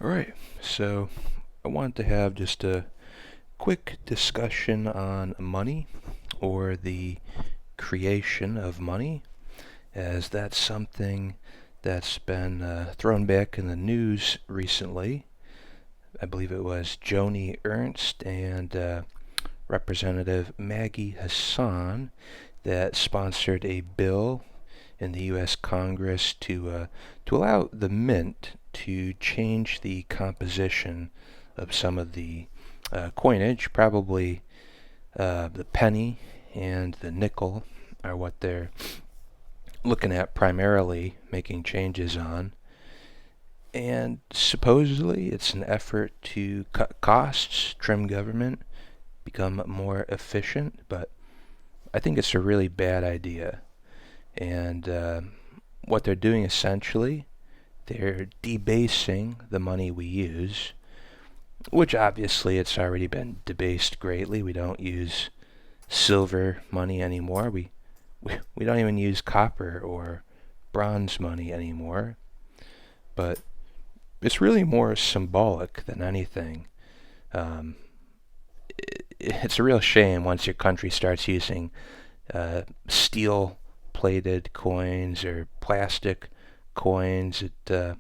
All right, so I wanted to have just a quick discussion on money or the creation of money, as that's something that's been thrown back in the news recently. I believe it was Joni Ernst and Representative Maggie Hassan that sponsored a bill in the U.S. Congress to allow the mint to change the composition of some of the coinage. Probably the penny and the nickel are what they're looking at primarily making changes on. And supposedly it's an effort to cut costs, trim government, become more efficient, but I think it's a really bad idea. And what they're doing essentially, they're debasing the money we use, which obviously it's already been debased greatly. We don't use silver money anymore. We don't even use copper or bronze money anymore. But it's really more symbolic than anything. Um, it's a real shame once your country starts using steel-plated coins or plastic coins. It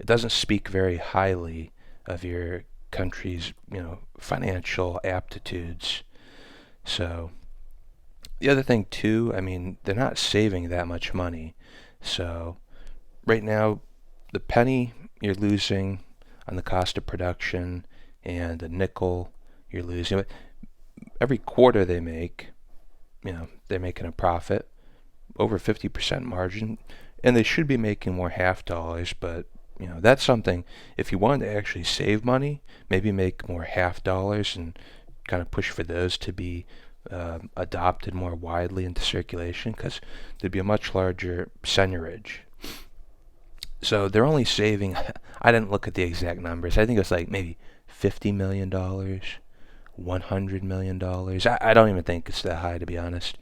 doesn't speak very highly of your country's financial aptitudes. So the other thing too, I mean, they're not saving that much money. So right now, the penny you're losing on the cost of production, and the nickel you're losing. Every quarter they make, they're making a profit, over 50% margin, and they should be making more half dollars, but that's something. If you want to actually save money, maybe make more half dollars and kind of push for those to be adopted more widely into circulation, because there'd be a much larger seigniorage. So they're only saving, I didn't look at the exact numbers, I think it's like maybe $50 million, $100 million. I don't even think it's that high, to be honest.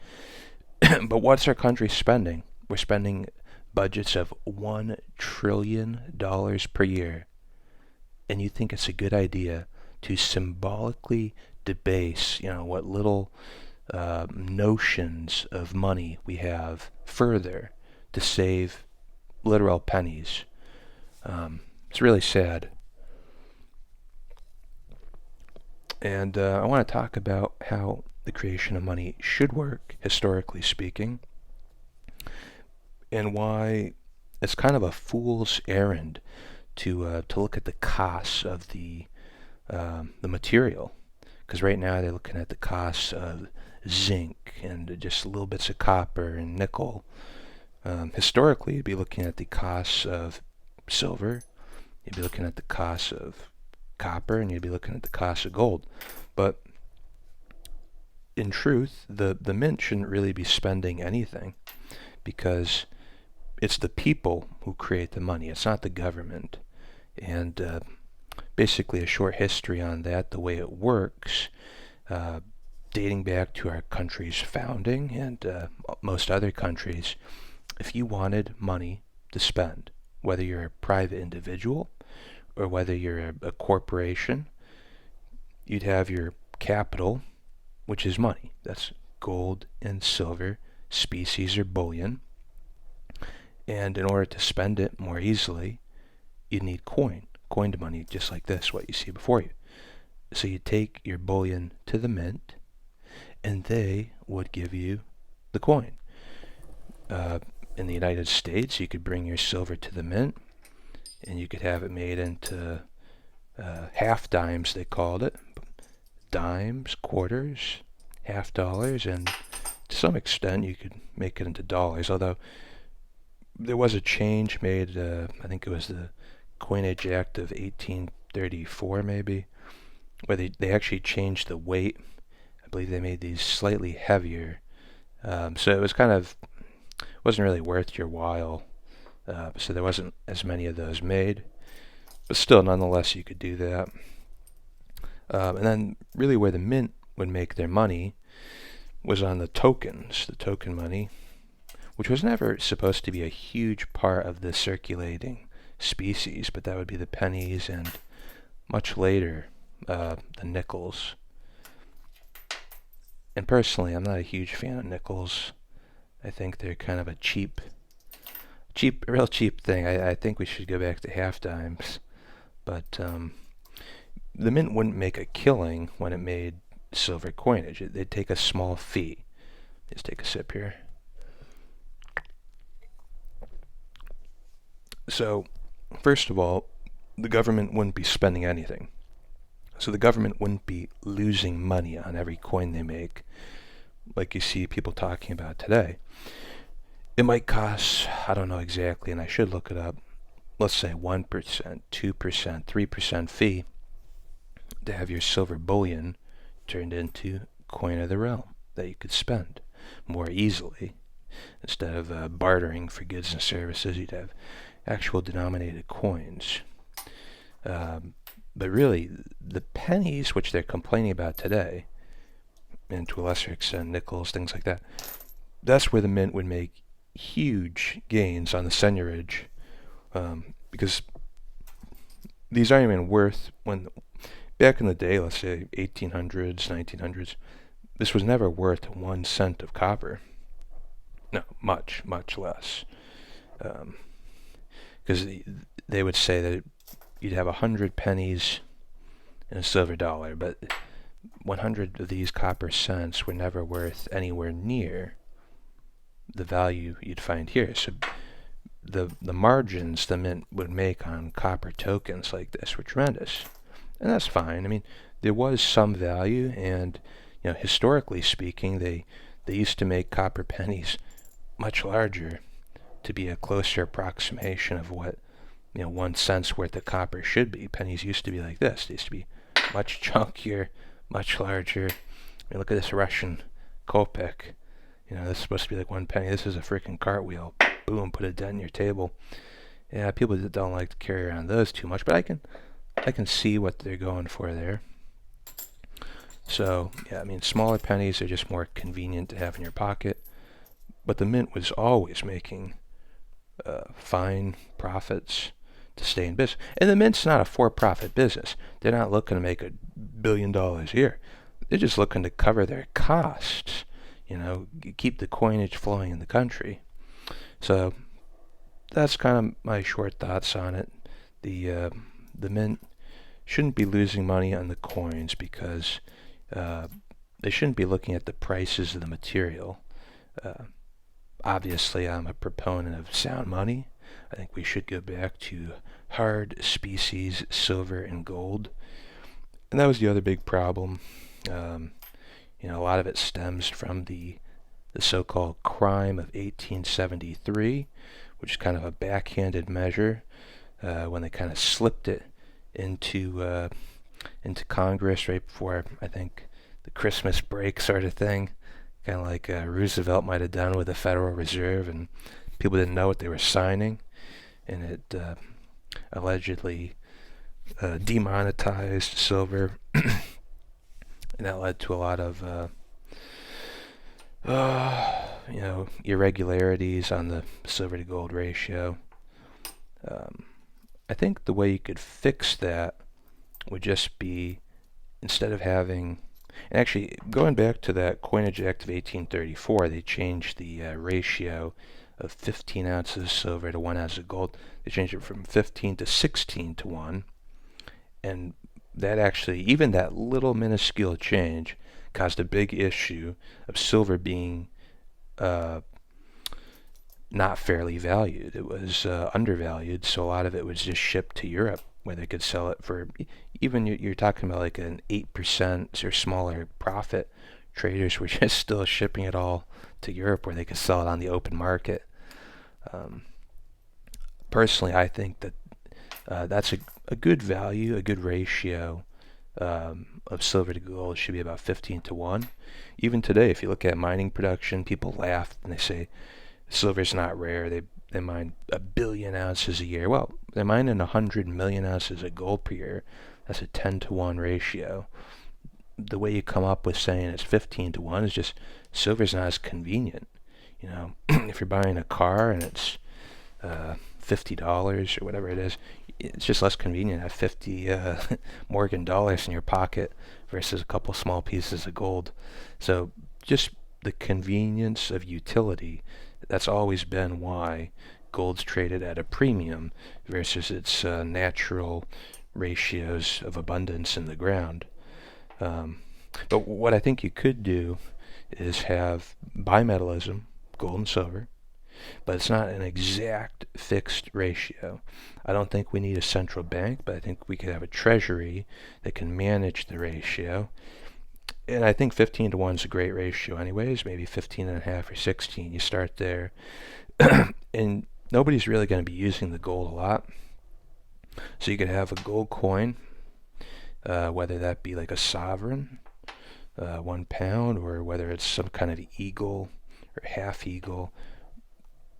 But what's our country spending? We're spending budgets of $1 trillion per year. And you think it's a good idea to symbolically debase, what little notions of money we have further to save literal pennies. It's really sad. And I want to talk about how the creation of money should work, historically speaking, and why it's kind of a fool's errand to look at the costs of the material. Because right now they're looking at the costs of zinc and just little bits of copper and nickel. Historically, you'd be looking at the costs of silver, you'd be looking at the costs of copper, and you'd be looking at the costs of gold. But in truth, the mint shouldn't really be spending anything, because it's the people who create the money. It's not the government. And basically a short history on that, the way it works, dating back to our country's founding and most other countries. If you wanted money to spend, whether you're a private individual or whether you're a corporation, you'd have your capital, which is money. That's gold and silver, specie or bullion. And in order to spend it more easily, you need coined money, just like this, what you see before you. So you take your bullion to the mint, and they would give you the coin. In the United States, you could bring your silver to the mint, and you could have it made into half dimes, they called it. Dimes, quarters, half dollars, and to some extent you could make it into dollars, although there was a change made, I think it was the Coinage Act of 1834 maybe, where they actually changed the weight. I believe they made these slightly heavier, so it was wasn't really worth your while, so there wasn't as many of those made, but still nonetheless you could do that. And then really where the mint would make their money was on the tokens, the token money, which was never supposed to be a huge part of the circulating species, but that would be the pennies, and much later, the nickels. And personally, I'm not a huge fan of nickels. I think they're kind of a real cheap thing. I think we should go back to half dimes. But the mint wouldn't make a killing when it made silver coinage. They'd take a small fee. Let's take a sip here. So, first of all, the government wouldn't be spending anything. So the government wouldn't be losing money on every coin they make, like you see people talking about today. It might cost, I don't know exactly, and I should look it up, let's say 1%, 2%, 3% fee to have your silver bullion turned into coin of the realm that you could spend more easily. Instead of bartering for goods and services, you'd have actual denominated coins. But really, the pennies, which they're complaining about today, and to a lesser extent nickels, things like that, that's where the mint would make huge gains on the seigniorage, because these aren't even worth, when back in the day, let's say 1800s, 1900s, this was never worth 1 cent of copper. No, much, much less. Because they would say that you'd have 100 pennies in a silver dollar, but 100 of these copper cents were never worth anywhere near the value you'd find here. So the margins the mint would make on copper tokens like this were tremendous. And that's fine. I mean, there was some value, and historically speaking, they used to make copper pennies much larger to be a closer approximation of what 1 cent's worth of copper should be. Pennies used to be like this. They used to be much chunkier, much larger. I mean, look at this Russian kopeck. This is supposed to be like 1 penny. This is a freaking cartwheel. Boom, put a dent in your table. Yeah, people don't like to carry around those too much, but I can see what they're going for there. So, yeah, I mean, smaller pennies are just more convenient to have in your pocket. But the mint was always making fine profits to stay in business. And the mint's not a for-profit business. They're not looking to make $1 billion a year. They're just looking to cover their costs, keep the coinage flowing in the country. So that's kind of my short thoughts on it. The mint shouldn't be losing money on the coins because they shouldn't be looking at the prices of the material. Obviously, I'm a proponent of sound money. I think we should go back to hard species, silver and gold. And that was the other big problem. A lot of it stems from the so-called crime of 1873, which is kind of a backhanded measure when they kind of slipped it into Congress right before, I think, the Christmas break sort of thing. Kind of like Roosevelt might have done with the Federal Reserve, and people didn't know what they were signing, and it allegedly demonetized silver, and that led to a lot of irregularities on the silver to gold ratio. I think the way you could fix that would just be, instead of having, and actually, going back to that Coinage Act of 1834, they changed the ratio of 15 ounces of silver to 1 ounce of gold. They changed it from 15 to 16 to 1. And that actually, even that little minuscule change, caused a big issue of silver being not fairly valued. It was undervalued, so a lot of it was just shipped to Europe, where they could sell it for, even you're talking about like an 8% or smaller profit. Traders were just still shipping it all to Europe where they could sell it on the open market. Personally, I think that that's a good value, a good ratio of silver to gold. It should be about 15 to 1. Even today, if you look at mining production, people laugh and they say silver's not rare. They mine 1 billion ounces a year. Well, they're mining 100 million ounces of gold per year. That's a 10 to 1 ratio. The way you come up with saying it's 15 to 1 is just silver's not as convenient. If you're buying a car and it's $50 or whatever it is. It's just less convenient to have 50 Morgan dollars in your pocket versus a couple small pieces of gold. So just the convenience of utility, that's always been why gold's traded at a premium versus its natural ratios of abundance in the ground. But what I think you could do is have bimetallism, gold and silver, but it's not an exact fixed ratio. I don't think we need a central bank, but I think we could have a treasury that can manage the ratio. And I think 15 to 1 is a great ratio anyways, maybe 15 and a half or 16. You start there. And nobody's really going to be using the gold a lot. So you could have a gold coin, whether that be like a sovereign, 1 pound, or whether it's some kind of eagle or half eagle.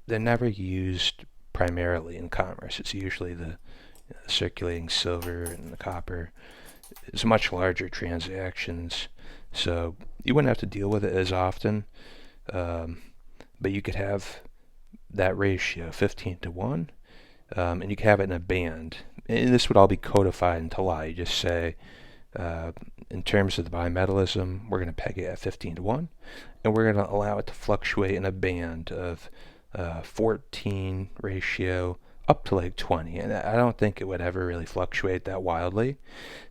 They're never used primarily in commerce. It's usually the circulating silver and the copper. It's much larger transactions, so you wouldn't have to deal with it as often. But you could have that ratio, 15 to 1, and you could have it in a band. And this would all be codified into law. You just say, in terms of the bimetallism, we're going to peg it at 15 to 1, and we're going to allow it to fluctuate in a band of 14 ratio up to like 20. And I don't think it would ever really fluctuate that wildly,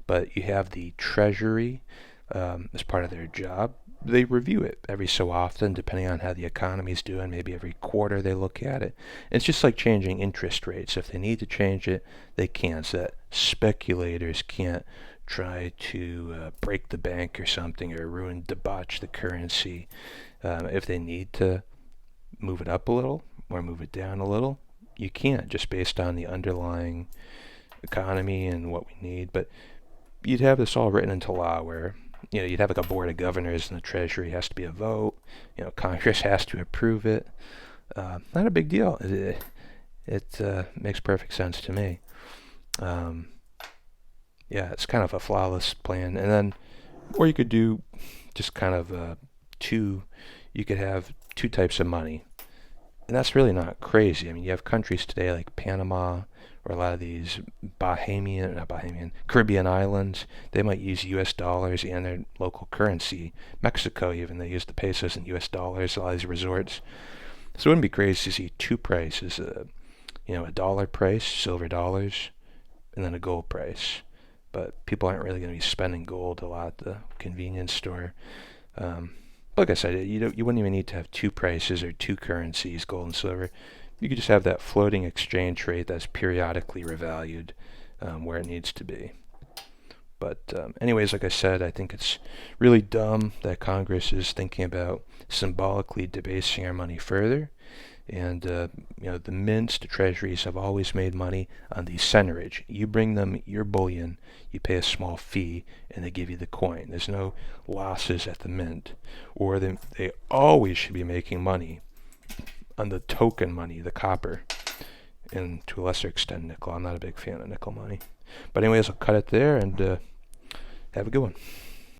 but you have the treasury as part of their job. They review it every so often, depending on how the economy's doing. Maybe every quarter they look at it. It's just like changing interest rates. If they need to change it, they can, so that speculators can't try to break the bank or something, or debauch the currency. If they need to move it up a little or move it down a little, you can't, just based on the underlying economy and what we need. But you'd have this all written into law where, you'd have like a board of governors, and the treasury has to be a vote. Congress has to approve it. Not a big deal. It makes perfect sense to me. Yeah, it's kind of a flawless plan. And then, or you could do just kind of you could have two types of money. And that's really not crazy. I mean, you have countries today like Panama, or a lot of these Caribbean islands. They might use U.S. dollars and their local currency. Mexico even, they use the pesos and U.S. dollars, a lot of these resorts. So it wouldn't be crazy to see two prices, a dollar price, silver dollars, and then a gold price. But people aren't really going to be spending gold a lot at the convenience store. Like I said, you wouldn't even need to have two prices or two currencies, gold and silver. You could just have that floating exchange rate that's periodically revalued where it needs to be. But anyways, like I said, I think it's really dumb that Congress is thinking about symbolically debasing our money further. And the mints, the treasuries have always made money on the centerage. You bring them your bullion, you pay a small fee, and they give you the coin. There's no losses at the mint. Or they always should be making money on the token money, the copper, and to a lesser extent nickel. I'm not a big fan of nickel money. But anyways, I'll cut it there, and have a good one.